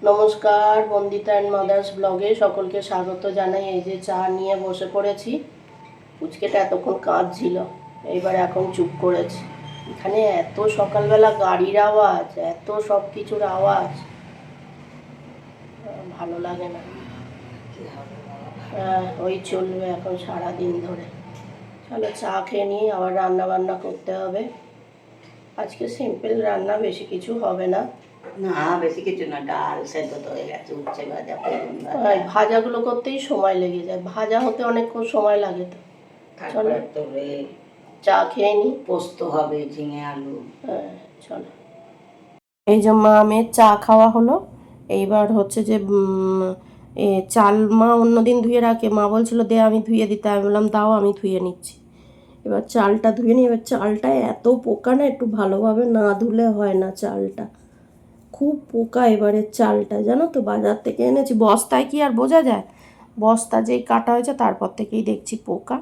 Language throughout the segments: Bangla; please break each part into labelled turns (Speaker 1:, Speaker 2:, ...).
Speaker 1: নমস্কার, বন্দিতা অ্যান্ড মাদার্স ব্লগে সকলকে স্বাগত জানাই। এই যে চা নিয়ে বসে পড়েছি। পুচকেটা এতক্ষণ কাঁদছিল, এইবার এখন চুপ করেছে। এখানে এত সকালবেলা গাড়ির আওয়াজ, এত সব কিছুর আওয়াজ, ভালো লাগে না। ওই চলবে এখন সারাদিন ধরে। চলো চা খেয়ে নিই, আবার রান্না বান্না করতে হবে। আজকে সিম্পল রান্না, বেশি কিছু হবে না।
Speaker 2: না বেশি কিছু না, ডাল সেদ্ধ তো হয়ে গেছে, উচ্ছে ভাজা, বেগুন ভাজা।
Speaker 1: ভাজাগুলো করতেই সময় লেগে যায়, ভাজা হতে অনেকক্ষণ সময় লাগে। তো চলো
Speaker 2: তো
Speaker 1: চা খেয়ে নিই।
Speaker 2: পোস্ত হবে, ঝিঙে আলু।
Speaker 1: হ্যাঁ চলো। এই যে মা মেয়ের চা খাওয়া হলো। এইবার হচ্ছে যে চাল মা অন্যদিন ধুয়ে রাখে, মা বলছিল দে আমি ধুয়ে দিতে, আমি বললাম দাও আমি ধুয়ে নিচ্ছি। এবার চালটা ধুয়ে নিই। এবার চালটায় এত পোকা না, একটু ভালোভাবে না ধুলে হয় না। চালটা খুব পোকা এবারের চালটা, জানো তো। বাজার থেকে এনেছি, বস্তায় কি আর বোঝা যায়, বস্তা যেই কাটা হয়েছে তারপর থেকেই দেখছি পোকা।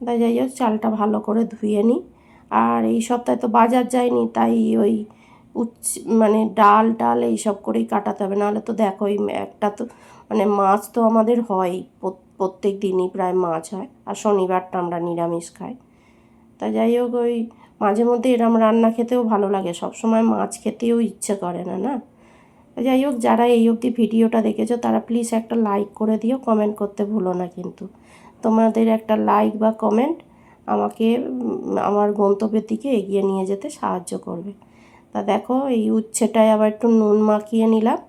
Speaker 1: তাই যাই হোক চালটা ভালো করে ধুয়ে নিই। আর এই সপ্তাহে তো বাজার যায়নি, তাই ওই মানে ডাল টাল এইসব করেই কাটাতে হবে। নাহলে তো দেখো ওই একটা তো মানে মাছ তো আমাদের হয়, প্রত্যেক দিনই প্রায় মাছ হয়, আর শনিবারটা আমরা নিরামিষ খাই। তা যাই হোক ওই মাঝে মধ্যে এরম রান্না খেতেও ভালো লাগে, সবসময় মাছ খেতেও ইচ্ছে করে না না। যাই হোক, যারা এই অবধি ভিডিওটা দেখেছো তারা প্লিজ একটা লাইক করে দিও, কমেন্ট করতে ভুলো না কিন্তু। তোমাদের একটা লাইক বা কমেন্ট আমাকে আমার গন্তব্যের দিকে এগিয়ে নিয়ে যেতে সাহায্য করবে। তা দেখো এই উচ্ছেটায় আবার একটু নুন মাখিয়ে নিলাম।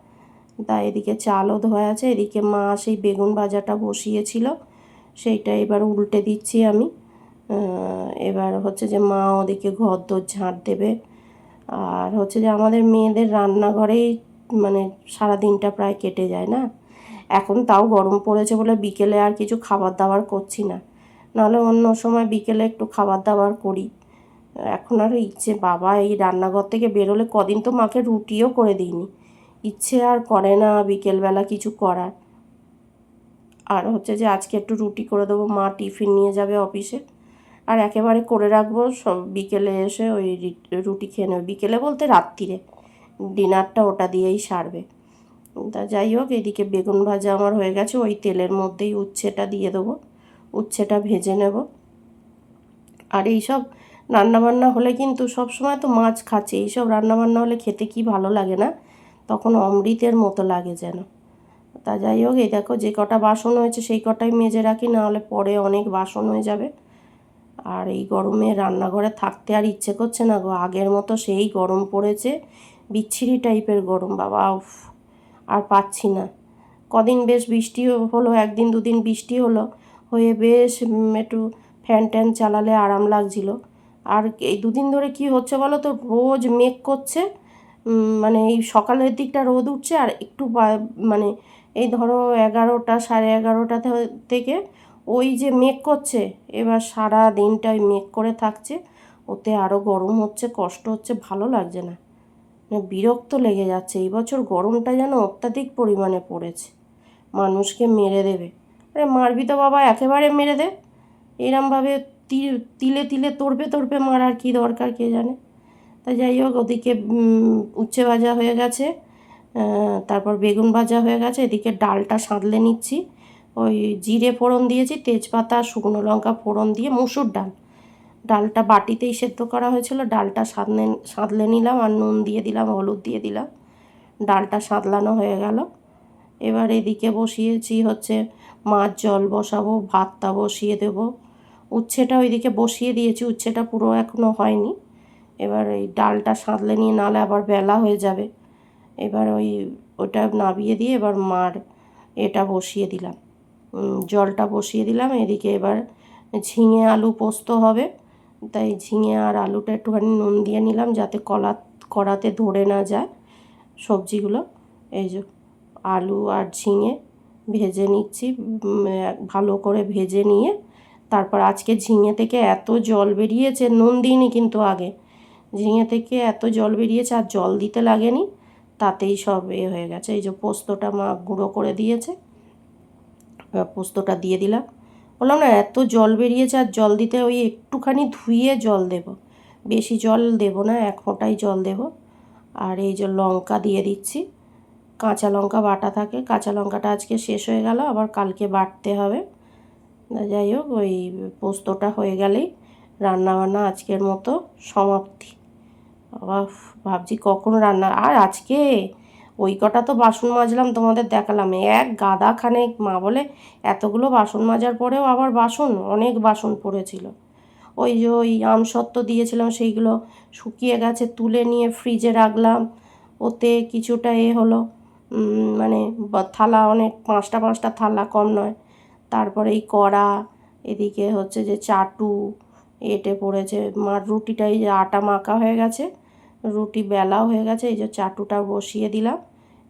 Speaker 1: তা এদিকে চালও ধোয়া আছে, এদিকে মা সেই বেগুন ভাজাটা বসিয়েছিল, সেইটা এবার উল্টে দিচ্ছি আমি। এবার হচ্ছে যে মা ওদিকে ঘর দোর ঝাঁট দেবে। আর হচ্ছে যে আমাদের মেয়েদের রান্নাঘরেই মানে সারা দিনটা প্রায় কেটে যায় না। এখন তাও গরম পড়েছে বলে বিকেলে আর কিছু খাবার দাবার করছি না, নাহলে অন্য সময় বিকেলে একটু খাবার দাবার করি। এখন আর ইচ্ছে, বাবা এই রান্নাঘর থেকে বেরোলে, কদিন তো মাকে রুটিও করে দিইনি, ইচ্ছে আর করে না বিকেলবেলা কিছু করার। আর হচ্ছে যে আজকে একটু রুটি করে দেবো, মা টিফিন নিয়ে যাবে অফিসে, আর একেবারে করে রাখবো, সব বিকেলে এসে ওই রুটি খেয়ে নেবে। বিকেলে বলতে রাত্রিরে ডিনারটা ওটা দিয়েই সারবে। তা যাই হোক, এদিকে বেগুন ভাজা আমার হয়ে গেছে, ওই তেলের মধ্যেই উচ্ছেটা দিয়ে দেবো, উচ্ছেটা ভেজে নেব। আর এইসব রান্নাবান্না হলে কিন্তু সব সময় তো মাছ খাচ্ছে, এইসব রান্নাবান্না হলে খেতে কি ভালো লাগে না, তখন অমৃতের মতো লাগে যেন। তা যাই হোক, এই দেখো যে কটা বাসন হয়েছে সেই কটাই মেজে রাখি, নাহলে পরে অনেক বাসন হয়ে যাবে। আর এই গরমে রান্নাঘরে থাকতে আর ইচ্ছে করছে না গো, আগের মতো সেই গরম পড়েছে, বিচ্ছিরি টাইপের গরম বাবা, উফ আর পাচ্ছি না। কদিন বেশ বৃষ্টি হলো, একদিন দুদিন বৃষ্টি হলো, হয়ে বেশ একটু ফ্যান ট্যান চালালে আরাম লাগছিল। আর এই দুদিন ধরে কি হচ্ছে বলো তো, রোজ মেঘ করছে, মানে এই সকালের দিকটা রোদ উঠছে, আর একটু মানে এই ধরো 11টা সাড়ে 11টা থেকে ওই যে মেঘ করছে, এবার সারা দিনটাই মেঘ করে থাকছে, ওতে আরও গরম হচ্ছে, কষ্ট হচ্ছে, ভালো লাগছে না, মানে বিরক্ত লেগে যাচ্ছে। এই বছর গরমটা যেন অত্যাধিক পরিমাণে পড়েছে, মানুষকে মেরে দেবে। আরে মারবি তো বাবা, একেবারে মেরে দে, এরমভাবে তিলে তিলে তড়পে তড়পে মারার কী দরকার কে জানে। তা যাই হোক, ওদিকে উচ্ছে ভাজা হয়ে গেছে, তারপর বেগুন ভাজা হয়ে গেছে, এদিকে ডালটা সাঁতলে নিচ্ছি। ওই জিরে ফোড়ন দিয়েছি, তেজপাতা শুকনো লঙ্কা ফোড়ন দিয়ে, মুসুর ডাল, ডালটা বাটিতেই সেদ্ধ করা হয়েছিল, ডালটা সাঁতলে নিলাম, আর নুন দিয়ে দিলাম, হলুদ দিয়ে দিলাম, ডালটা সাঁতলানো হয়ে গেল। এবার এদিকে বসিয়েছি হচ্ছে মাছ জল বসাবো, ভাতটা বসিয়ে দেবো, উচ্ছেটা ওইদিকে বসিয়ে দিয়েছি, উচ্ছেটা পুরো এখনও হয়নি। এবার এই ডালটা সাঁতলে নিয়ে, নাহলে আবার বেলা হয়ে যাবে। এবার ওটা নাবিয়ে দিয়ে এবার মার এটা বসিয়ে দিলাম, জলটা বসিয়ে দিলাম। এদিকে এবার ঝিঙে আলু পোস্ত হবে, তাই ঝিঙে আর আলুটা একটুখানি নুন দিয়ে নিলাম, যাতে কড়াতে ধরে না যায় সবজিগুলো। এই যে আলু আর ঝিঙে ভেজে নিচ্ছি, ভালো করে ভেজে নিয়ে তারপর, আজকে ঝিঙে থেকে এত জল বেরিয়েছে, নুন দিইনি কিন্তু আগে, ঝিঙে থেকে এত জল বেরিয়েছে, আর জল দিতে লাগেনি, তাতেই সব হয়ে গেছে। এই যে পোস্তটা মা গুঁড়ো করে দিয়েছে, পোস্তটা দিয়ে দিলাম। বললাম না এত জল বেরিয়েছে, আর জল দিতে ওই একটুখানি ধুয়ে জল দেব, বেশি জল দেব না, 1 ফোঁটাই জল দেব। আর এই যে লঙ্কা দিয়ে দিচ্ছি, কাঁচা লঙ্কা বাটা থাকে, কাঁচা লঙ্কাটা আজকে শেষ হয়ে গেল, আবার কালকে বাটতে হবে। যাই হোক, ওই পোস্তটা হয়ে গেলেই রান্নাবান্না আজকের মতো সমাপ্তি। আবার ভাবছি কখন রান্না, আর আজকে ওই কটা তো বাসন মাজলাম, তোমাদের দেখালাম, এক গাদা খানেক। মা বলে এতগুলো বাসন মাজার পরেও আবার বাসন, অনেক বাসন পড়েছিল। ওই যে ওই আমসত্ত্ব দিয়েছিলাম সেইগুলো শুকিয়ে গেছে, তুলে নিয়ে ফ্রিজে রাখলাম, ওতে কিছুটা হলো, মানে থালা অনেক, পাঁচটা পাঁচটা থালা, কম নয়। তারপরে এই কড়া, এদিকে হচ্ছে যে চাটু এটে পড়েছে। মার রুটিটা, এই যে আটা মাখা হয়ে গেছে, রুটি বেলাও হয়ে গেছে, এই যে চাটুটা বসিয়ে দিলাম।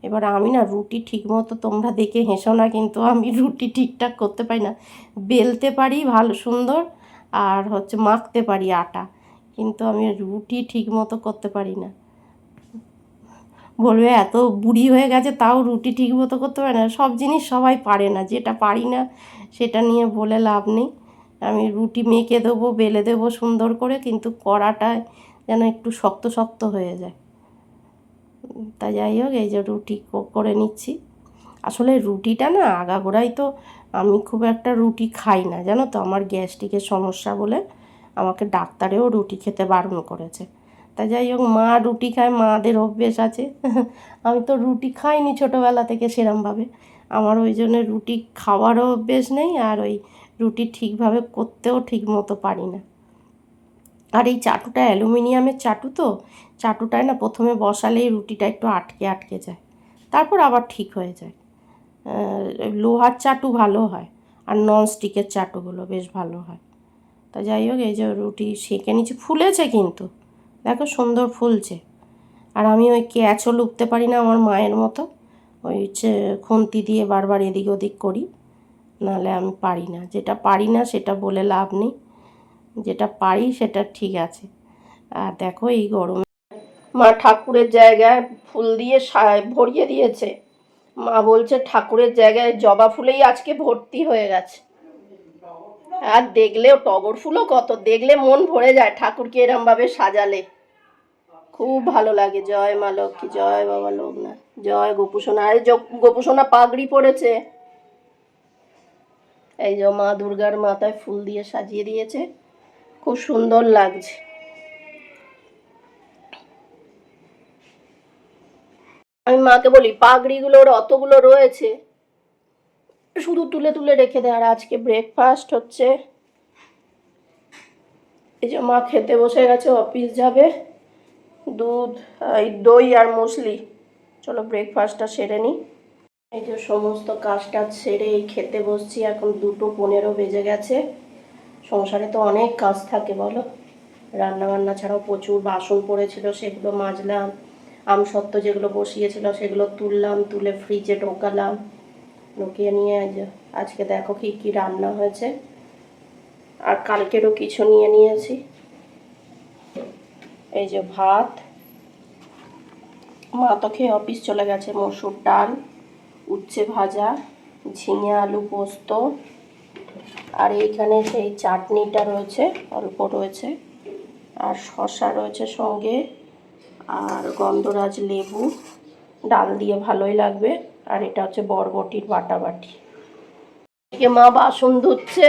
Speaker 1: এবার আমি না রুটি ঠিক মতো, তোমরা দেখে হেসো না কিন্তু, আমি রুটি ঠিকঠাক করতে পারি না। বেলতে পারি ভালো সুন্দর, আর হচ্ছে মাখতে পারি আটা, কিন্তু আমি রুটি ঠিক মতো করতে পারি না। বলবে এত বুড়ি হয়ে গেছে তাও রুটি ঠিক মতো করতে পারে না। সব জিনিস সবাই পারে না, যেটা পারি না সেটা নিয়ে বলে লাভ নেই। আমি রুটি মেখে দেবো, বেলে দেবো সুন্দর করে, কিন্তু কড়াটায় যেন একটু শক্ত শক্ত হয়ে যায়। তা যাই হোক, এই যে রুটি করে নিচ্ছি। আসলে রুটিটা না আগাগোড়াই তো আমি খুব একটা রুটি খাই না, জানো তো, আমার গ্যাস্ট্রিকের সমস্যা বলে আমাকে ডাক্তারেও রুটি খেতে বারণ করেছে। তা যাই হোক, মা রুটি খায়, মাদের অভ্যেস আছে। আমি তো রুটি খাইনি ছোটোবেলা থেকে সেরমভাবে, আমার ওই জন্য রুটি খাওয়ারও অভ্যেস নেই, আর ওই রুটি ঠিকভাবে করতেও ঠিক মতো পারি না। আর এই চাটুটা অ্যালুমিনিয়ামের চাটু তো, চাটুটায় না প্রথমে বসালেই রুটিটা একটু আটকে আটকে যায়, তারপর আবার ঠিক হয়ে যায়। লোহার চাটু ভালো হয়, আর ননস্টিকের চাটুগুলো বেশ ভালো হয়। তা যাই হোক, এই যে রুটি সেঁকে নিচ্ছি, ফুলেছে কিন্তু, দেখো সুন্দর ফুলছে। আর আমি ওই ক্যাচও লুপতে পারি না আমার মায়ের মতো, ওই খুন্তি দিয়ে বারবার এদিক ওদিক করি, নাহলে আমি পারি না। যেটা পারি না সেটা বলে লাভ নেই, যেটা পারি সেটা ঠিক আছে। আর দেখো এই গরমে মা ঠাকুরের জায়গায় ফুল দিয়ে ভরিয়ে দিয়েছে। মা বলছে ঠাকুরের জায়গায় জবা ফুলেই আজকে ভর্তি হয়ে গেছে। আর দেখলেও টগর ফুলও কত, দেখলে মন ভরে যায় ঠাকুরকে এরমভাবে সাজালে, খুব ভালো লাগে। জয় মা লক্ষ্মী, জয় বাবা লোকনাথ, জয় গোপুসোনা। আরে গোপুসোনা পাগড়ি পরেছে, এই যে মা দুর্গার মাথায় ফুল দিয়ে সাজিয়ে দিয়েছে, খুব সুন্দর লাগছে। আমি মাকে বলি পাগড়িগুলোর অতগুলো রয়েছে, শুধু তুলে তুলে রেখে দেয়। আর আজকে ব্রেকফাস্ট হচ্ছে, এই যে মা খেতে বসে গেছে, অফিস যাবে, দুধ, এই দই আর মুসলি। চলো ব্রেকফাস্টটা সেরে নিই। এই যে সমস্ত কাজটা সেরে এই খেতে বসছি, এখন 2:15 বেজে গেছে। সংসারে তো অনেক কাজ থাকে বলো, রান্নাবান্না ছাড়াও প্রচুর বাসন পড়েছিল, সেগুলো মাজলাম। আমসত্ত্ব যেগুলো বসিয়েছিল সেগুলো তুললাম, তুলে ফ্রিজে ঢোকালাম, ঢুকিয়ে নিয়ে আজকে দেখো কি কি রান্না হয়েছে, আর কালকেরও কিছু নিয়ে নিয়েছি। এই যে ভাত, মা তো খেয়ে অফিস চলে গেছে, মসুর ডাল, উচ্ছে ভাজা, ঝিঙে আলু পোস্ত, আর এইখানে সেই চাটনিটা রয়েছে, অল্প রয়েছে, আর শসা রয়েছে সঙ্গে, আর গন্ধরাজ লেবু, ডাল দিয়ে ভালোই লাগবে। আর এটা হচ্ছে বরবটির বাটাবাটি। এদিকে মা বাসন ধুচ্ছে,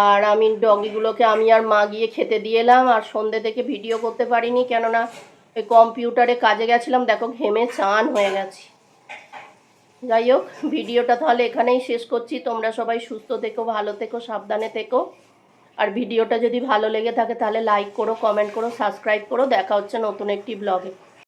Speaker 1: আর আমি ডগিগুলোকে আমি আর মা গিয়ে খেতে দিয়ে এলাম। আর সন্ধ্যে থেকে ভিডিও করতে পারিনি, কেননা ওই কম্পিউটারে কাজে গেছিলাম, দেখো ঘেমে চান হয়ে গেছি। যাই হোক, ভিডিওটা তাহলে এখানেই শেষ করছি। তোমরা সবাই সুস্থ থেকো, ভালো থেকো, সাবধানে থেকো। আর ভিডিওটা যদি ভালো লেগে থাকে তাহলে লাইক করো, কমেন্ট করো, সাবস্ক্রাইব করো। দেখা হচ্ছে নতুন একটি ব্লগে।